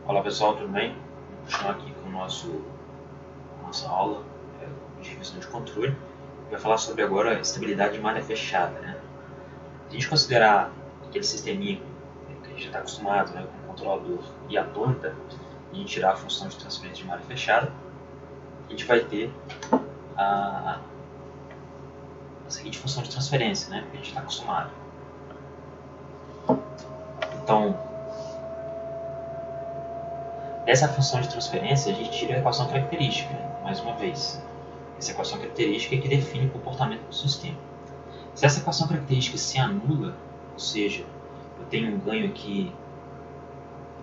Olá pessoal, tudo bem? Vamos continuar aqui com nossa aula de revisão de controle. Vai falar sobre agora estabilidade de malha fechada, né? Se a gente considerar aquele sisteminha que a gente já está acostumado, né, com o controlador e a planta, e a gente tirar a função de transferência de malha fechada, a gente vai ter a seguinte função de transferência, né, que a gente está acostumado. Então, dessa função de transferência, a gente tira a equação característica, né? Mais uma vez. Essa equação característica é que define o comportamento do sistema. Se essa equação característica se anula, ou seja, eu tenho um ganho aqui,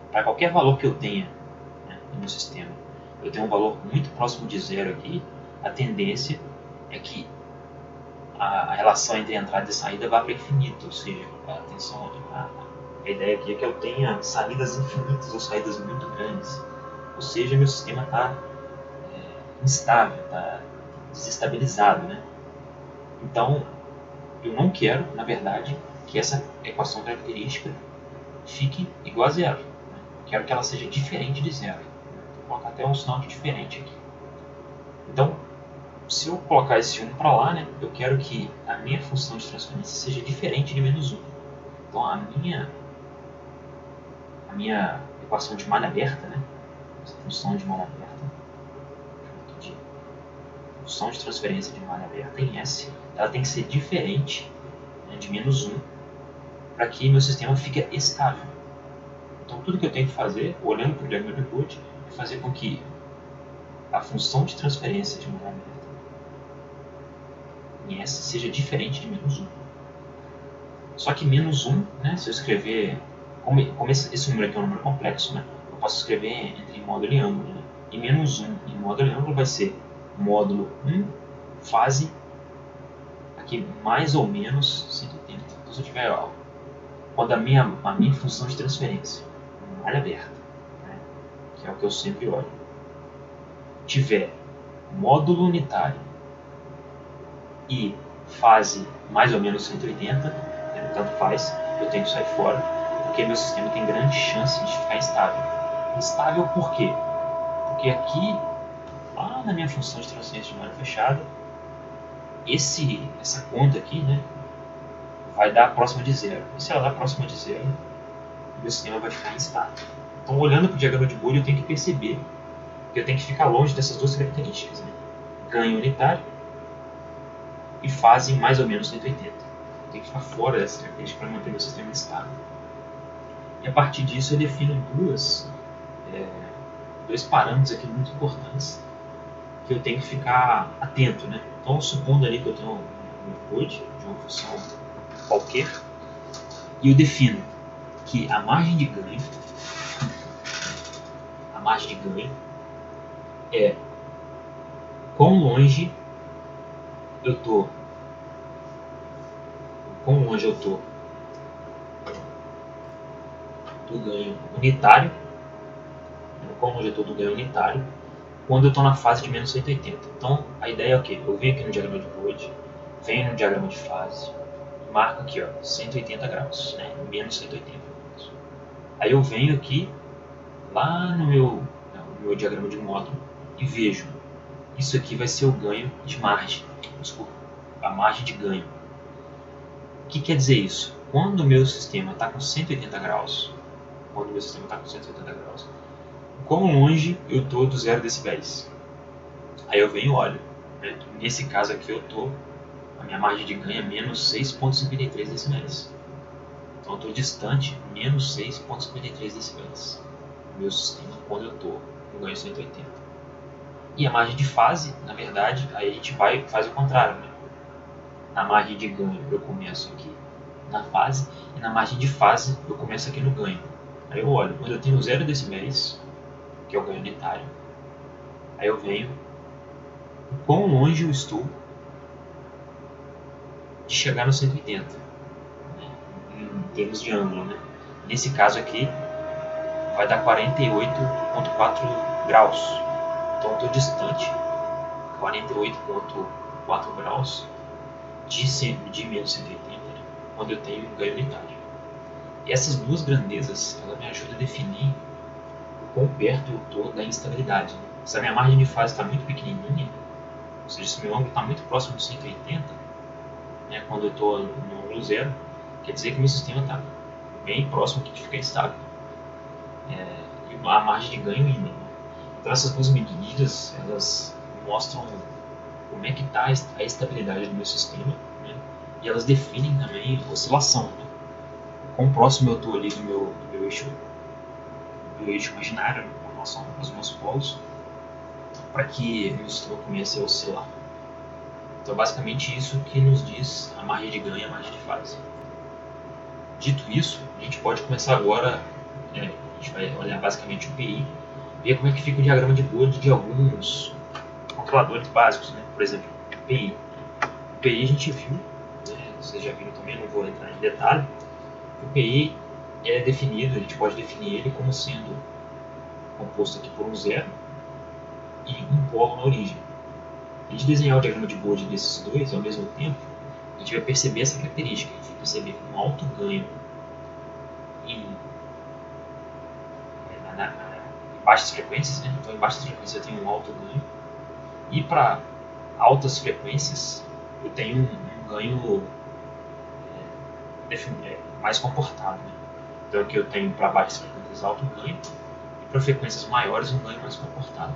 para qualquer valor que eu tenha, né, no meu sistema, eu tenho um valor muito próximo de zero aqui, a tendência é que a relação entre entrada e saída vá para infinito, ou seja, a ideia aqui é que eu tenha saídas infinitas ou saídas muito grandes, ou seja, meu sistema está instável, está desestabilizado, né? Então, eu não quero, na verdade, que essa equação característica fique igual a zero. Né? Eu quero que ela seja diferente de zero. Vou colocar até um sinal de diferente aqui. Então, se eu colocar esse 1 para lá, né, eu quero que a minha função de transferência seja diferente de menos 1. Então, a minha equação de malha aberta, né, essa função de malha aberta, função de transferência de malha aberta em S, ela tem que ser diferente, né, de menos 1, para que meu sistema fique estável. Então, tudo que eu tenho que fazer, olhando para o diagrama de Bode, é fazer com que a função de transferência de malha aberta em S seja diferente de menos 1. Só que menos 1, né, se eu escrever, como esse número aqui é um número complexo, né, eu posso escrever entre módulo e ângulo. Né, e menos 1 em módulo e ângulo vai ser módulo 1 fase aqui mais ou menos 180. Então, se eu tiver quando a minha função de transferência, malha aberta, né, que é o que eu sempre olho, tiver módulo unitário e fase mais ou menos 180, tanto faz, eu tenho que sair fora, porque meu sistema tem grande chance de ficar instável. Instável por quê? Porque aqui, lá na minha função de transferência de malha fechada, essa conta aqui, né, vai dar próxima de zero. E se ela dar próxima de zero, meu sistema vai ficar instável. Então, olhando para o diagrama de Bode, eu tenho que perceber que eu tenho que ficar longe dessas duas características, né? Ganho unitário e fase mais ou menos 180. Eu tenho que ficar fora dessa característica para manter meu sistema estável. E a partir disso eu defino dois parâmetros aqui muito importantes que eu tenho que ficar atento, né? Então, supondo ali que eu tenho um Bode de uma função qualquer, e eu defino que a margem de ganho é quão longe eu tô do ganho unitário, quando eu estou na fase de menos 180. Então, a ideia é o quê? Eu venho aqui no diagrama de Bode, venho no diagrama de fase, e marco aqui, ó, 180 graus, né? Menos 180 graus. Aí eu venho aqui, lá no meu diagrama de módulo, e vejo, isso aqui vai ser o ganho de margem, a margem de ganho. O que quer dizer isso? Quando o meu sistema está com 180 graus, quão longe eu estou do 0 decibéis? Aí eu venho e olho, né? Nesse caso aqui a minha margem de ganho é menos 6,53 decibéis. Então eu estou distante menos 6,53 decibéis do meu sistema quando eu estou com ganho 180. E a margem de fase, na verdade, aí a gente faz o contrário, né? Na margem de ganho eu começo aqui na fase, e na margem de fase eu começo aqui no ganho. Aí eu olho, quando eu tenho 0 decibéis, que é o ganho unitário, aí eu venho o quão longe eu estou de chegar no 180, né, em termos de ângulo, né? Nesse caso aqui vai dar 48,4 graus, então eu estou distante 48,4 graus de menos 180, né, quando eu tenho um ganho unitário. E essas duas grandezas, ela me ajudam a definir o quão perto eu estou da instabilidade. Se a minha margem de fase está muito pequenininha, ou seja, se o meu ângulo está muito próximo de 180, né, quando eu estou no ângulo zero, quer dizer que o meu sistema está bem próximo de ficar estável. E a margem de ganho mínima. Então essas duas medidas, elas mostram como é que está a estabilidade do meu sistema, né, e elas definem também a oscilação, né, quão próximo eu estou ali do meu eixo imaginário, né, com relação aos meus polos, para que o meu sistema comece a oscilar. Então basicamente isso que nos diz a margem de ganho e a margem de fase. Dito isso, a gente pode começar agora, a gente vai olhar basicamente o PI, ver como é que fica o diagrama de Bode de alguns controladores básicos, né? Por exemplo, o PI. O PI a gente viu, né? Vocês já viram também, não vou entrar em detalhe. O PI é definido, a gente pode definir ele como sendo composto aqui por um zero e um polo na origem. A gente desenhar o diagrama de Bode desses dois ao mesmo tempo, a gente vai perceber essa característica, a gente vai perceber um alto ganho em baixas frequências, né? Então em baixas frequências eu tenho um alto ganho, e para altas frequências eu tenho um ganho mais comportado, né? Então aqui eu tenho para baixas frequências alto ganho, e para frequências maiores um ganho mais comportado.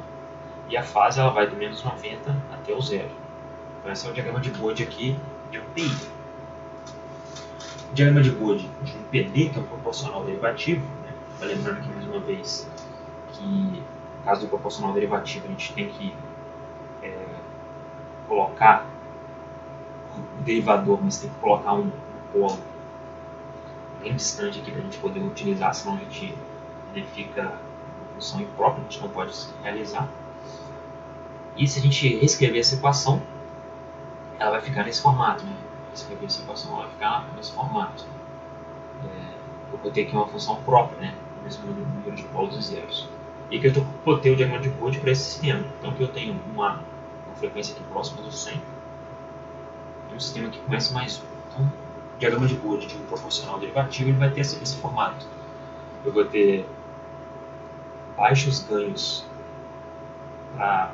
E a fase ela vai do menos 90 até o zero. Então esse é o diagrama de Bode aqui de um PI. O diagrama de Bode de um PD, que é um proporcional derivativo, né? Lembrando aqui mais uma vez que no caso do proporcional derivativo a gente tem que colocar o derivador, mas tem que colocar um polo bem distante aqui para a gente poder utilizar, senão a gente fica uma função imprópria, a gente não pode realizar. E se a gente reescrever essa equação, ela vai ficar nesse formato, né? Escrever essa equação, ela vai ficar nesse formato. Eu vou ter aqui uma função própria, né? O mesmo número de polos e zeros. E aqui eu botei o diagrama de Bode para esse sistema. Então aqui eu tenho uma frequência aqui próxima do 100 e um sistema que começa mais 1. Então o diagrama de Bode de um proporcional derivativo ele vai ter esse formato. Eu vou ter baixos ganhos para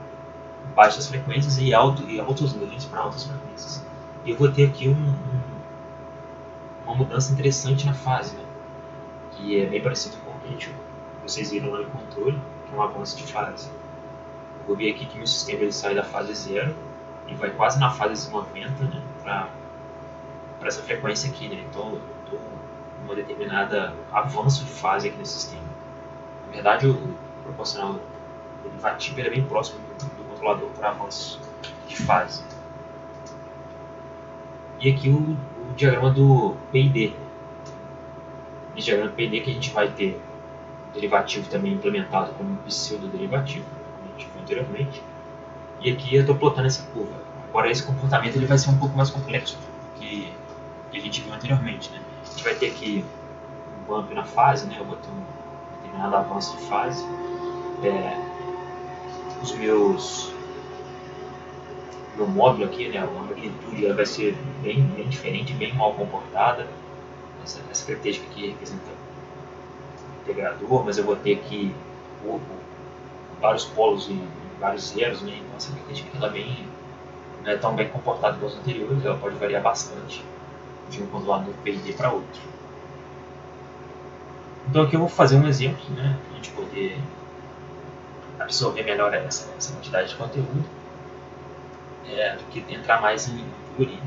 baixas frequências e altos ganhos para altas frequências. E eu vou ter aqui uma mudança interessante na fase, né? Que é bem parecido com o que vocês viram lá no controle, que é um avanço de fase. Eu vou ver aqui que meu sistema ele sai da fase 0 e vai quase na fase 90, né, para essa frequência aqui, né? Então eu estou em uma determinada avanço de fase aqui nesse sistema. Na verdade o proporcional derivativo é bem próximo do controlador para avanço de fase. E aqui o diagrama do PID. Esse diagrama do PID que a gente vai ter o derivativo também implementado como um pseudo-derivativo, como a gente viu anteriormente. E aqui eu estou plotando essa curva. Agora esse comportamento ele vai ser um pouco mais complexo do que a gente viu anteriormente, né? A gente vai ter aqui um bump na fase, né? Eu vou ter um determinado avanço de fase. Meu módulo aqui, né, a magnitude ela vai ser bem diferente, bem mal comportada. Essa característica aqui representa o integrador, mas eu vou ter aqui vários polos e vários zeros, né? Então essa característica ela não é tão bem comportada como as anteriores, ela pode variar bastante de um controlador PID para outro. Então aqui eu vou fazer um exemplo, né, para a gente poder absorver melhor essa quantidade de conteúdo, do que entrar mais em teoria.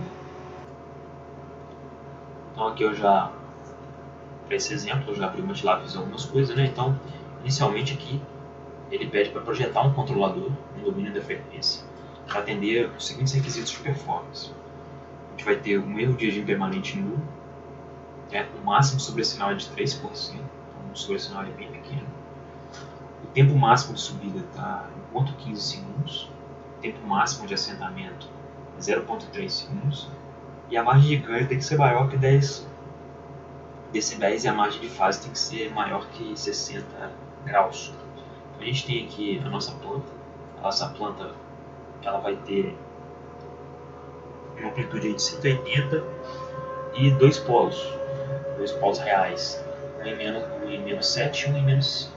Então aqui eu já, para esse exemplo, eu já abri o MATLAB e fiz algumas coisas, né? Então, inicialmente aqui, ele pede para projetar um controlador no domínio da frequência para atender os seguintes requisitos de performance. A gente vai ter um erro de regime permanente nulo, o máximo sobre sinal é de 3%, então o sobre sinal é bem pequeno. O tempo máximo de subida está em 0,15 segundos, o tempo máximo de assentamento é 0,3 segundos, e a margem de ganho tem que ser maior que 10 decibéis e a margem de fase tem que ser maior que 60 graus. Então a gente tem aqui a nossa planta. A nossa planta ela vai ter uma amplitude de 180 e dois polos reais, um em menos 7 e um em menos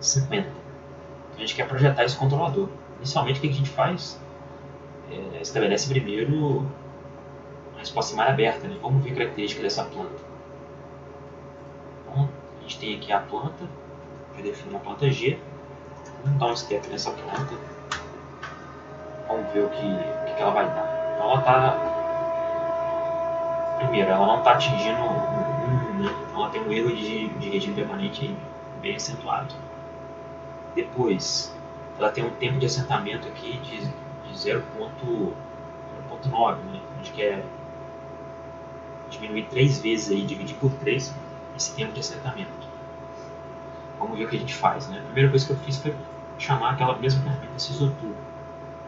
50. Então a gente quer projetar esse controlador. Inicialmente o que a gente faz? Estabelece primeiro a resposta em malha aberta, né? Vamos ver a característica dessa planta. Então, a gente tem aqui a planta, já defini a planta G. Vamos dar um step nessa planta. Vamos ver o que ela vai dar. Então ela está... Primeiro, ela não está atingindo né? Então ela tem um erro de regime permanente bem acentuado. Depois, ela tem um tempo de assentamento aqui de 0.9, né? A gente quer diminuir 3 vezes, aí, dividir por 3 esse tempo de assentamento. Vamos ver o que a gente faz, né? A primeira coisa que eu fiz foi chamar aquela mesma ferramenta SysOtool,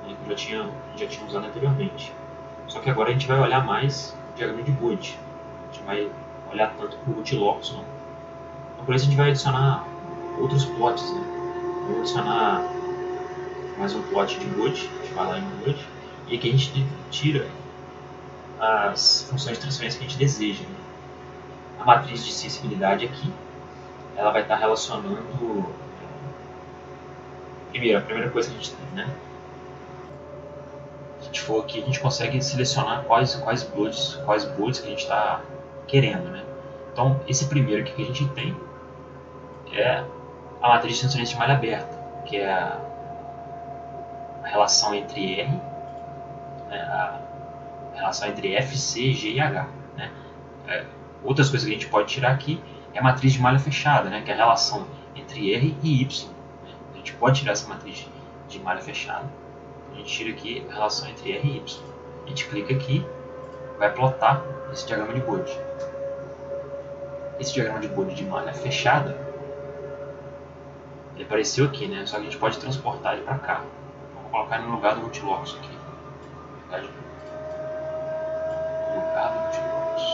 né, que eu já tinha usado anteriormente. Só que agora a gente vai olhar mais o diagrama de Bode. A gente vai olhar tanto para o root locus, não. Então, por isso a gente vai adicionar outros plots, né? Vamos adicionar mais um plot de Bode. A gente vai lá em Bode e aqui a gente tira as funções de transferência que a gente deseja, né? A matriz de sensibilidade aqui, ela vai estar relacionando... Primeiro, a primeira coisa que a gente tem, né? Se a gente for aqui, a gente consegue selecionar quais boards que a gente está querendo, né? Então, esse primeiro aqui que a gente tem é a matriz de transferência de malha aberta, que é a relação entre R, né? A relação entre F, C, G e H, né? Outras coisas que a gente pode tirar aqui é a matriz de malha fechada, né? Que é a relação entre R e Y. Né? A gente pode tirar essa matriz de malha fechada. A gente tira aqui a relação entre R e Y. A gente clica aqui, vai plotar esse diagrama de Bode. Esse diagrama de Bode de malha fechada, ele apareceu aqui, né? Só que a gente pode transportar ele para cá. Vou colocar no lugar do root locus aqui. No lugar do root locus.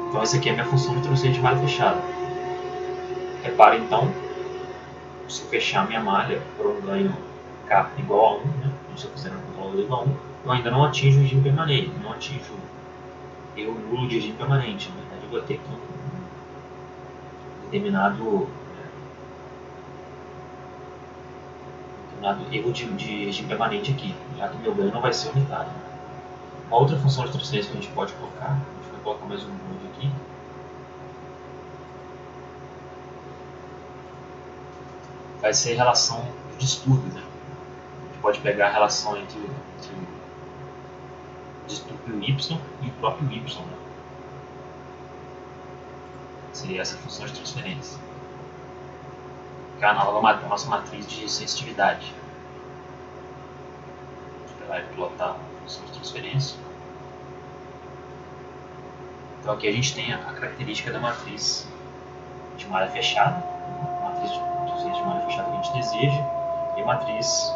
Então essa aqui é a minha função de transferência de malha fechada. Repara então, se eu fechar minha malha por um ganho K igual a 1, né? Se eu fizer um controlador igual a 1, eu ainda não atinjo o regime permanente, não atinjo o erro nulo de regime permanente. Na verdade, eu vou ter aqui um determinado erro de regime permanente aqui, já que meu ganho não vai ser unitário. Uma outra função de transferência que a gente pode colocar, a gente vai colocar mais um node aqui. Vai ser a relação de distúrbio, né? A gente pode pegar a relação entre o distúrbio Y e o próprio Y, né? Seria essa função de transferência. Que é a nossa matriz de sensitividade. A gente vai lá e plotar a função de transferência. Então aqui a gente tem a característica da matriz de malha fechada, a matriz de malha fechada que a gente deseja, e a matriz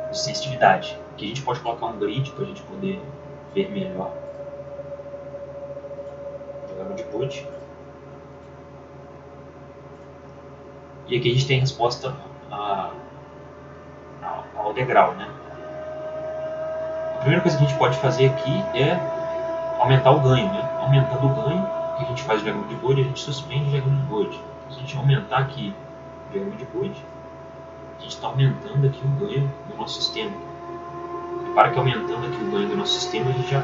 de sensitividade. Aqui a gente pode colocar um grid para a gente poder ver melhor o diagrama de Bode. E aqui a gente tem a resposta ao degrau, né? A primeira coisa que a gente pode fazer aqui é aumentar o ganho, né? Aumentando o ganho, o que a gente faz no diagrama de Bode? A gente suspende o diagrama de Bode. Então, se a gente aumentar aqui o diagrama de Bode, a gente está aumentando aqui o ganho do nosso sistema. Repara que aumentando aqui o ganho do nosso sistema, a gente já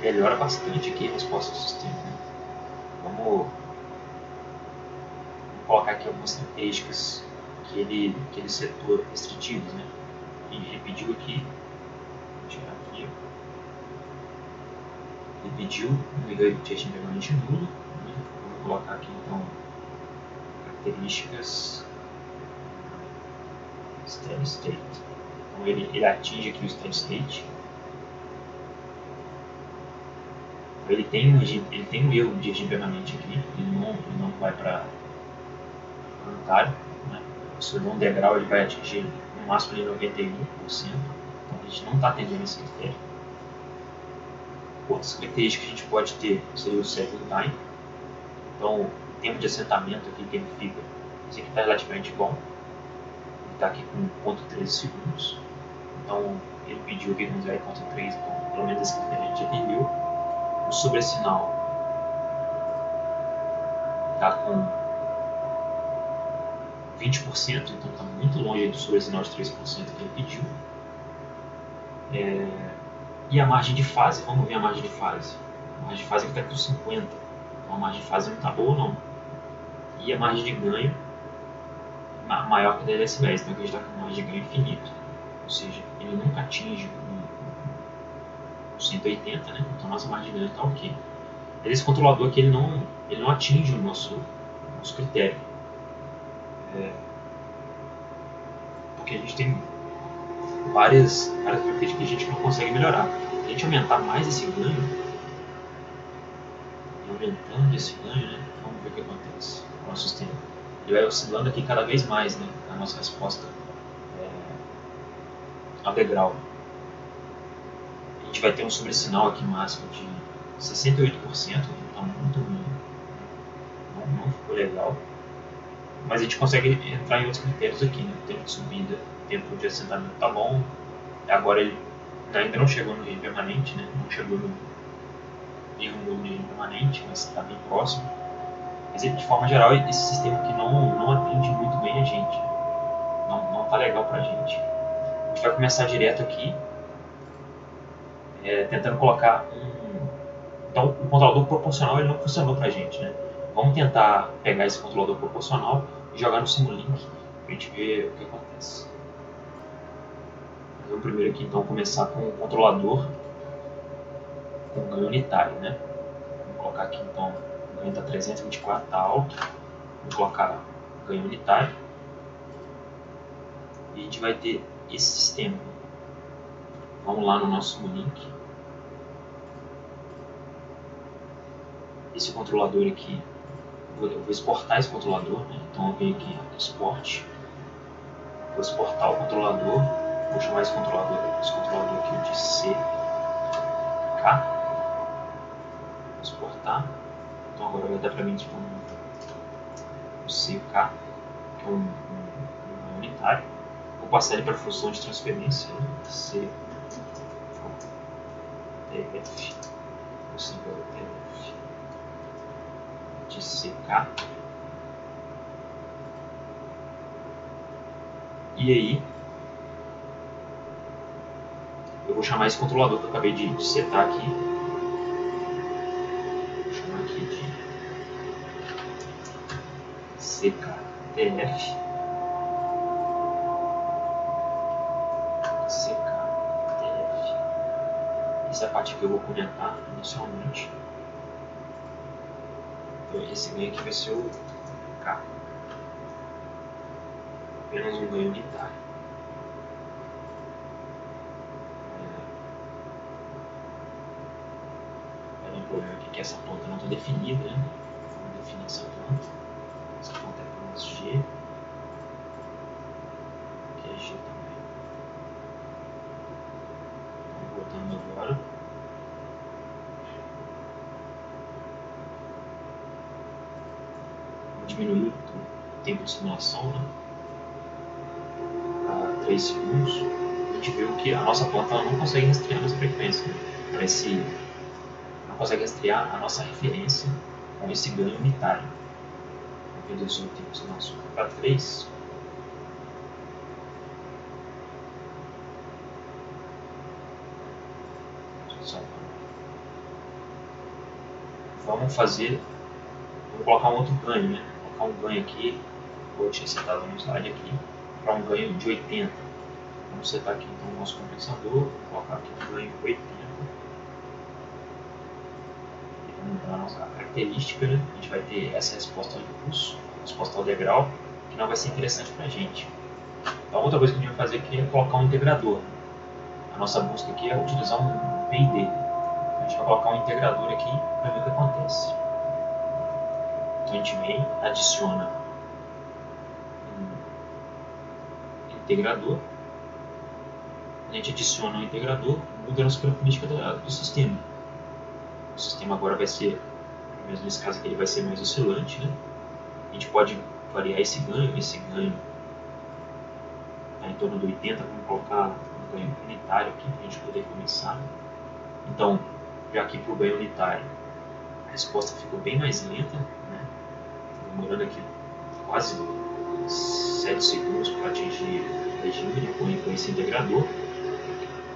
melhora bastante aqui a resposta do sistema, né? Vamos colocar aqui algumas características que ele setou restritivas, né? A gente pediu aqui, vou tirar aqui, ele pediu um erro de regime permanente nulo, né? Vou colocar aqui então características steady state. Então ele atinge aqui o steady state. Ele tem um erro de regime permanente aqui, ele não vai para voluntário, né? Se eu der um degrau, ele vai atingir no máximo de 91%. Então a gente não está atendendo esse critério. Outras características que a gente pode ter seria o cycle time. Então o tempo de assentamento aqui que ele fica, esse aqui está relativamente bom. Ele está aqui com 0,13 segundos. Então ele pediu aqui com 0,3, então pelo menos esse critério a gente atendeu. O sobressinal está com 20%, então está muito longe do sobressinal de 3% que ele pediu. E a margem de fase, vamos ver a margem de fase. A margem de fase aqui está com 50%, então a margem de fase não está boa não. E a margem de ganho maior que 10 decibéis, então aqui a gente está com uma margem de ganho infinito, ou seja, ele nunca atinge o 180, né? Então a nossa margem de ganho está ok. Mas esse controlador aqui ele não atinge o nosso critério, porque a gente tem várias características que a gente não consegue melhorar. Se a gente aumentar mais esse ganho, e aumentando esse ganho, né? Vamos ver o que acontece com o nosso sistema. Ele vai oscilando aqui cada vez mais, né? A nossa resposta ao degrau. A gente vai ter um sobressinal aqui máximo de 68%, então muito ruim. Não ficou legal. Mas a gente consegue entrar em outros critérios aqui, né? Tempo de subida, tempo de assentamento tá bom. Agora ele ainda não chegou no regime permanente, né? Não chegou no erro no regime permanente, mas está bem próximo. Mas de forma geral, esse sistema aqui não atende muito bem a gente. Não tá legal pra gente. A gente vai começar direto aqui, tentando colocar Então o controlador proporcional ele não funcionou pra gente, né? Vamos tentar pegar esse controlador proporcional e jogar no Simulink pra gente ver o que acontece. Vamos primeiro aqui então começar com o controlador com ganho unitário, né? Vamos colocar aqui então o ganho está 324, está alto. Vamos colocar ganho unitário e a gente vai ter esse sistema. Vamos lá no nosso Simulink. Esse controlador aqui, eu vou exportar esse controlador, né? Então eu venho aqui export, vou exportar o controlador, vou chamar esse controlador aqui de CK, vou exportar, então agora vai dar para mim tipo um CK, que é um unitário, vou passar ele para a função de transferência, né? CTF, de CK. E aí eu vou chamar esse controlador que eu acabei de setar aqui. Vou chamar aqui de CKTF. CKTF. Essa é a parte que eu vou comentar inicialmente. Então esse ganho aqui vai ser o K. Apenas um ganho unitário. Vai dar um problema aqui que essa ponta não está definida, né? Vamos definir essa ponta. Essa ponta é apenas G. Aqui é G também. Vamos botando agora. Vamos diminuir o tempo de simulação, né? 3 segundos, a gente viu que a nossa planta ela não consegue rastrear nossa frequência, né? Não consegue rastrear a nossa referência com esse ganho unitário. Vamos reduzir o tempo de simulação para 3. Vamos colocar um outro ganho, né? Vou colocar um ganho aqui, vou tinha setado no slide aqui, para um ganho de 80. Vamos setar aqui então o nosso compensador, vou colocar aqui um ganho 80. E vamos mudar a nossa característica, né? A gente vai ter essa resposta ao impulso, resposta ao degrau, que não vai ser interessante para a gente. Então outra coisa que a gente vai fazer aqui é colocar um integrador. A nossa busca aqui é utilizar um PID. A gente vai colocar um integrador aqui para ver o que acontece. Então a gente vem, adiciona um integrador. A gente adiciona um integrador, muda a nossa característica do sistema. O sistema agora vai ser, mesmo nesse caso aqui, ele vai ser mais oscilante, né? A gente pode variar esse ganho está em torno de 80, vamos colocar um ganho unitário. unitário aqui para a gente poder começar. Então, já aqui para o ganho unitário, a resposta ficou bem mais lenta, né? Demorando aqui quase 7 segundos para atingir o regime, né, com esse integrador.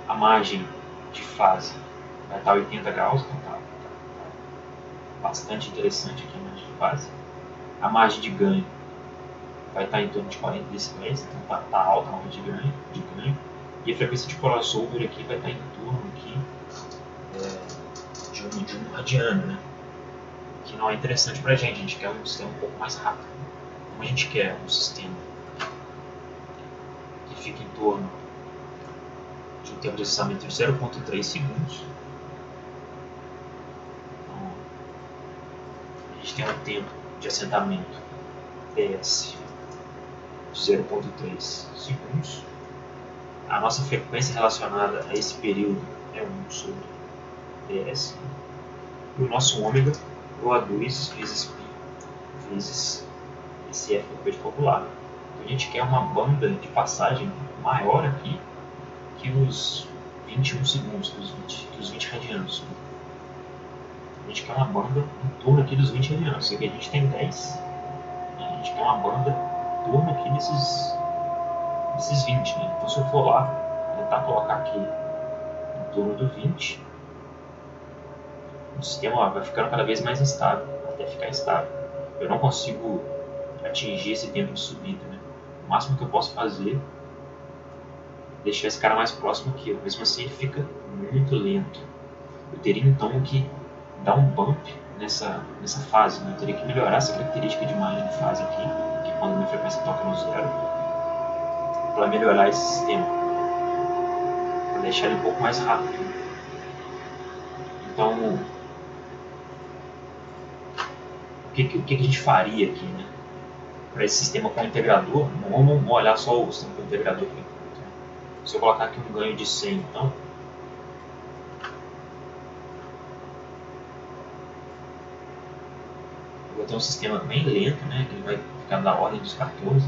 A margem de fase vai estar 80 graus, então tá bastante interessante aqui a margem de fase. A margem de ganho vai estar em torno de 40 decibéis, então tá alta a margem de ganho. E a frequência de crossover aqui vai estar em torno aqui, de 1 radiano, né? Que não é interessante para a gente quer um sistema um pouco mais rápido. Como a gente quer um sistema que fique em torno de um tempo de acessamento de 0,3 segundos. Então, a gente tem um tempo de assentamento PS de 0,3 segundos. A nossa frequência relacionada a esse período é 1 sobre PS. E o nosso ômega ρ2 vezes π vezes esse F de popular. Então a gente quer uma banda de passagem maior aqui que os 21 segundos, que os 20 radianos. A gente quer uma banda em torno aqui dos 20 radianos. Aqui a gente tem 10. A gente quer uma banda em torno aqui desses 20. Né? Então se eu for lá, tentar colocar aqui em torno do 20, o sistema vai ficando cada vez mais instável, até ficar estável. Eu não consigo atingir esse tempo de subida. Né? O máximo que eu posso fazer é deixar esse cara mais próximo aqui. Mesmo assim ele fica muito lento. Eu teria então que dar um bump nessa fase. Né? Eu teria que melhorar essa característica de margem de fase aqui, que é quando a minha frequência toca no zero, para melhorar esse sistema, para deixar ele um pouco mais rápido. Então, o que a gente faria aqui, né? Para esse sistema com integrador? Vamos olhar só o sistema com integrador aqui. Se eu colocar aqui um ganho de 100, então, eu vou ter um sistema bem lento, né? Que ele vai ficar na ordem dos 14.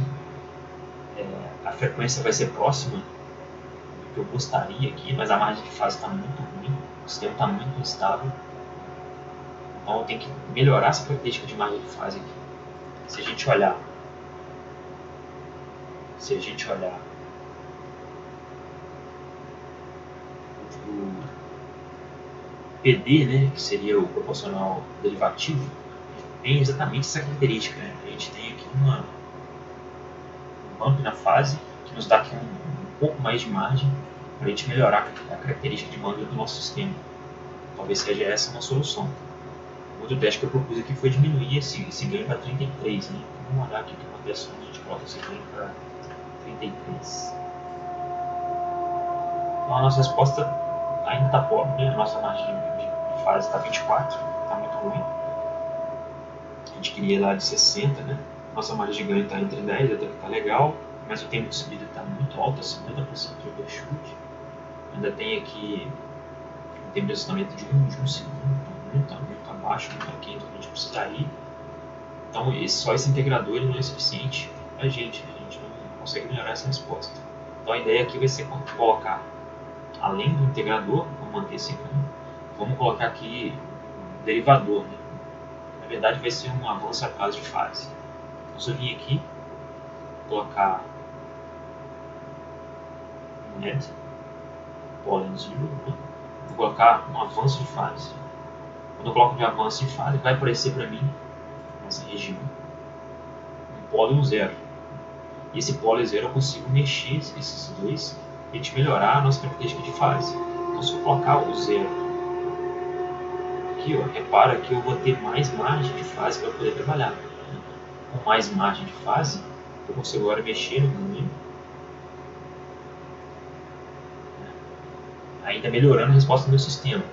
A frequência vai ser próxima do que eu gostaria aqui, mas a margem de fase está muito ruim, o sistema está muito instável. Então eu tenho que melhorar essa característica de margem de fase aqui. Se a gente olhar o PD, né, que seria o proporcional derivativo, tem exatamente essa característica. Né? A gente tem aqui um bump na fase que nos dá aqui um pouco mais de margem para a gente melhorar a característica de banda do nosso sistema. Talvez seja essa uma solução. Outro teste que eu propus aqui foi diminuir esse ganho para 33. Né? Vamos olhar aqui o que acontece quando a gente coloca esse ganho para 33. Então a nossa resposta ainda está pobre, né? A nossa margem de fase está 24, está muito ruim. A gente queria lá de 60, né? Nossa margem de ganho está entre 10, até que está legal, mas o tempo de subida está muito alto, 50% de overshoot. Ainda tem aqui um tempo de ajustamento de 1 segundo, muito abaixo do que a gente precisaria. Então só esse integrador ele não é suficiente para a gente não consegue melhorar essa resposta. Então a ideia aqui vai ser colocar, além do integrador, vamos manter esse ganho, vamos colocar aqui um derivador. Né? Na verdade vai ser um avanço a prazo de fase. Então se eu vir aqui, colocar net, pollen 0, né? Vou colocar um avanço de fase. Quando eu coloco de avanço de fase, vai aparecer para mim, nessa região, um pollen 0. E esse pollen 0 eu consigo mexer esses dois e a gente melhorar a nossa característica de fase. Então se eu colocar o 0 aqui, ó, repara que eu vou ter mais margem de fase para poder trabalhar. Com mais margem de fase, eu consigo agora mexer no ganho, ainda melhorando a resposta do meu sistema.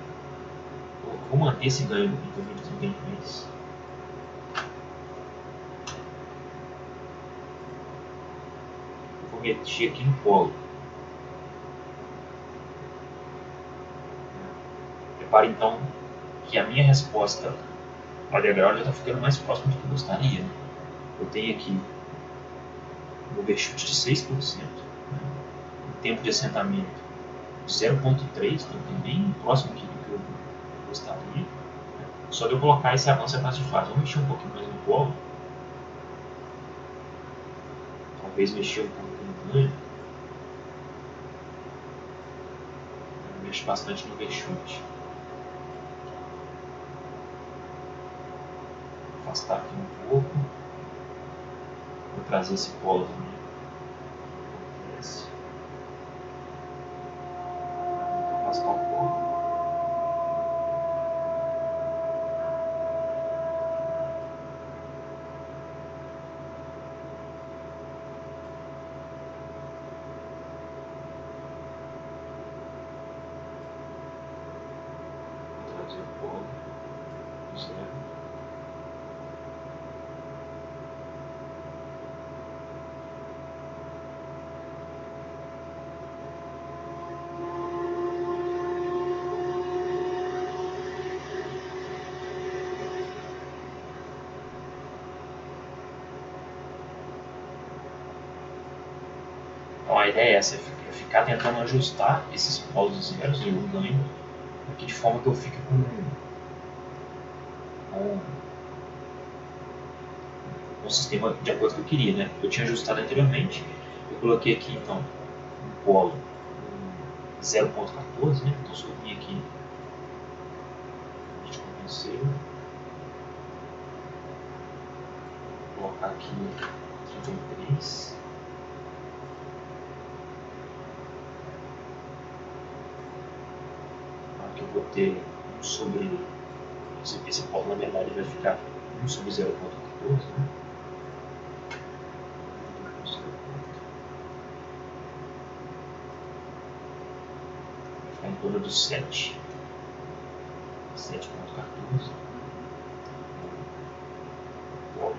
Vou manter esse ganho em torno de 33. Vou mexer aqui no polo. Repare então que a minha resposta, olha, agora já está ficando mais próximo do que eu gostaria. Né? Eu tenho aqui um overshoot de 6%, né? Um tempo de assentamento 0.3, então bem próximo aqui do que eu gostaria. Só de eu colocar esse avanço é fácil de fazer. Vou mexer um pouquinho mais no polo. Talvez mexer um pouco no ganho. Eu mexo bastante no overshoot. Afastar aqui um pouco. Vou trazer esse polo também. Afastar um pouco. Vou trazer o polo. Zero. Então a ideia é essa, é ficar tentando ajustar esses polos zeros e o ganho aqui de forma que eu fique com o sistema de acordo com o que eu queria, né? Eu tinha ajustado anteriormente, eu coloquei aqui então um polo 0.14, né? Então se eu vir aqui, a gente convenceu, vou colocar aqui 33. Aqui eu vou ter 1 sobre, esse polo na verdade vai ficar 1 sobre 0.14, né? Em torno dos 7, 7.14, polo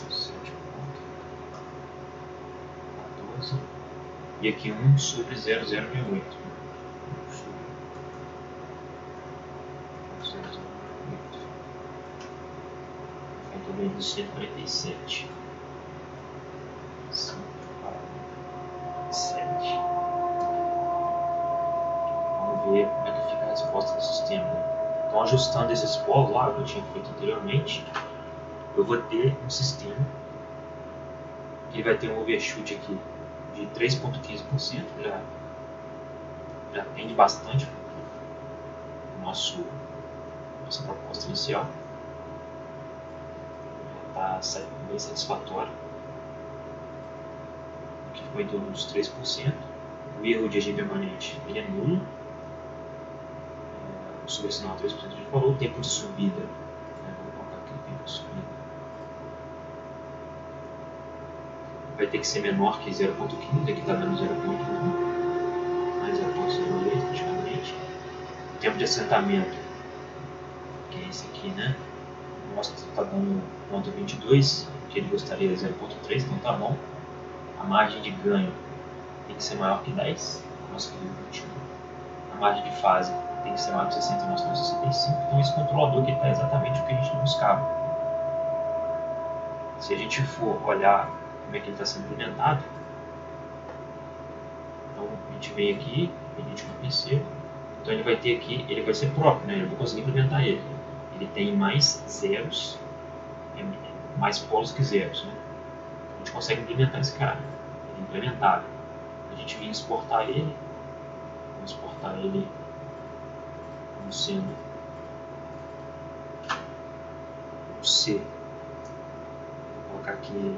7.14, e aqui 1 sobre 0,068. 1 sobre 0,068. Em torno dos 147. 147. Ver como é que fica a resposta do sistema. Então, ajustando esses polos lá, que eu tinha feito anteriormente, eu vou ter um sistema que vai ter um overshoot aqui de 3,15%, já atende bastante a nossa proposta inicial, está bem satisfatório, aqui ficou em torno dos 3%, o erro de agir permanente ele é nulo, o subsinal 3% a gente falou, o tempo de subida, vou colocar aqui o tempo de subida, vai ter que ser menor que 0.15, aqui está dando 0.1, mais 0.08 praticamente. O tempo de assentamento, que é esse aqui, né? Mostra que está dando 0.22, que ele gostaria de 0.3, então tá bom. A margem de ganho tem que ser maior que 10, nossa que 21. A margem de fase tem que ser maior que 60, nossa que 65. Então esse controlador aqui está exatamente o que a gente buscava. Se a gente for olhar como é que ele está sendo implementado, então a gente vem aqui, edit no PC, então ele vai ter aqui, ele vai ser próprio, né? Eu vou conseguir implementar ele. Ele tem mais zeros, mais polos que zeros, né? A gente consegue implementar esse cara, ele é implementável. A gente vem exportar ele, vamos exportar ele como sendo um C. Vou colocar aqui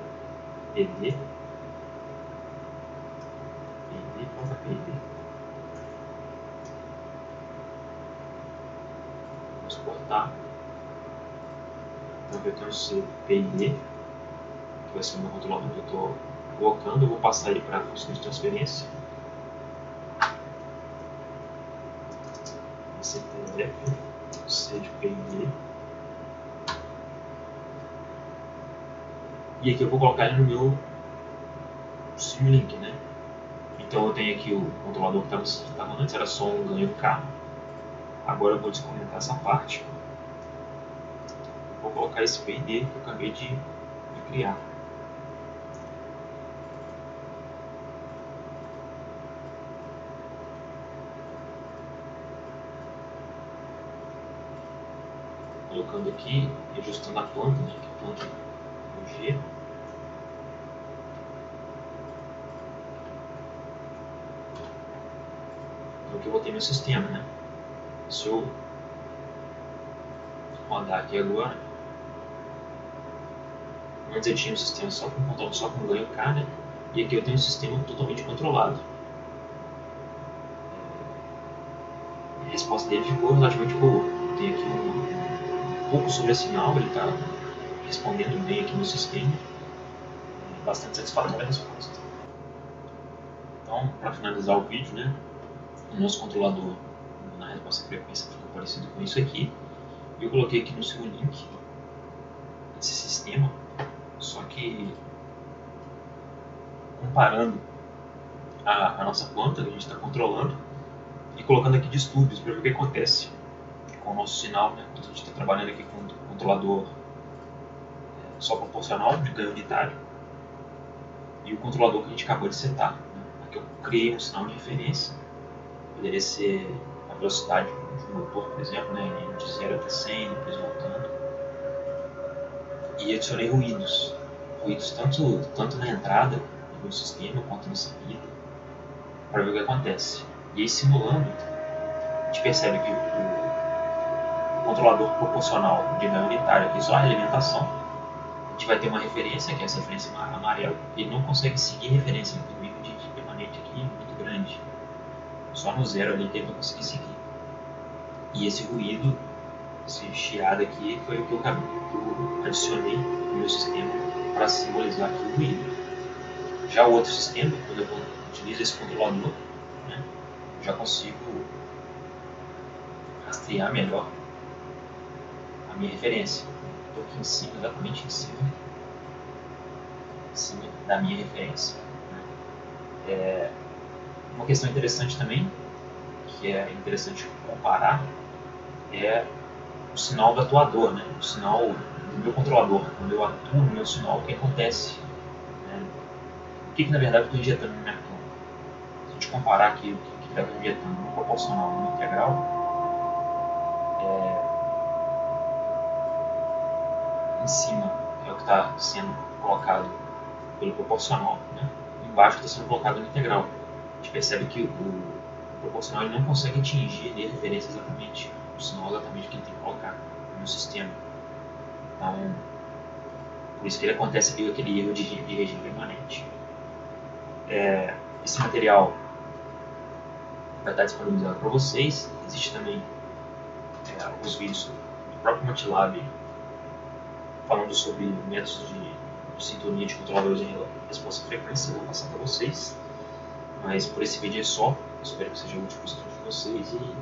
PD, coloca PD. Vamos exportar. Então eu tenho o C, PID, que vai ser o meu controlador que eu estou colocando. Eu vou passar ele para a função de transferência. CTF, C de PID. E aqui eu vou colocar ele no meu Simlink, né? Então eu tenho aqui o controlador que estava antes, era só um ganho K. Agora eu vou desconectar essa parte. Vou colocar esse PID que eu acabei de criar. colocando aqui e ajustando a planta, né? A planta no G. Então aqui eu botei meu sistema, né? Se eu rodar aqui agora, antes eu tinha um sistema só com controle, só com ganho K, né? E aqui eu tenho um sistema totalmente controlado. A resposta dele ficou relativamente boa. Eu tenho aqui um pouco sobre a sinal, ele está respondendo bem aqui no sistema. Bastante satisfatória a resposta. Então, para finalizar o vídeo, né? O nosso controlador na resposta de frequência ficou parecido com isso aqui. Eu coloquei aqui no seu link esse sistema, só que comparando a nossa planta que a gente está controlando e colocando aqui distúrbios para ver o que acontece com o nosso sinal, né? Quando a gente está trabalhando aqui com um controlador só proporcional de ganho unitário e o controlador que a gente acabou de setar, né? Aqui eu criei um sinal de referência, poderia ser a velocidade de um motor, por exemplo, né? De 0 até 100, depois voltando, e adicionei ruídos tanto na entrada do sistema quanto na saída, para ver o que acontece. E aí, simulando, a gente percebe que o controlador proporcional de ganho unitário aqui, só a alimentação, a gente vai ter uma referência, que é essa referência amarela, e ele não consegue seguir referência, tem um nível de permanente aqui muito grande, só no zero ali que ele vai conseguir seguir. E esse ruído, esse chiado aqui, foi o que eu adicionei no meu sistema para simbolizar aqui o ruído. Já o outro sistema, quando eu utilizo esse controlador, né, já consigo rastrear melhor a minha referência. Estou aqui em cima, exatamente em cima da minha referência. Uma questão interessante também, que é interessante comparar, é o sinal do atuador, né? O sinal do meu controlador. Quando eu atuo no meu sinal, o que acontece? Né? O que na verdade eu estou injetando na minha planta? Se a gente comparar aqui o que está injetando no proporcional e no integral, em cima é o que está sendo colocado pelo proporcional, né? Embaixo está sendo colocado no integral. A gente percebe que o proporcional ele não consegue atingir a referência exatamente, o sinal exatamente que ele tem que colocar no sistema. Então, por isso que ele acontece aquele erro de regime permanente. Esse material vai estar disponibilizado para vocês. Existe também os vídeos do próprio MATLAB falando sobre métodos de sintonia de controladores de resposta à frequência. Eu vou passar para vocês. Mas por esse vídeo é só. Espero que seja útil para os estudos de vocês e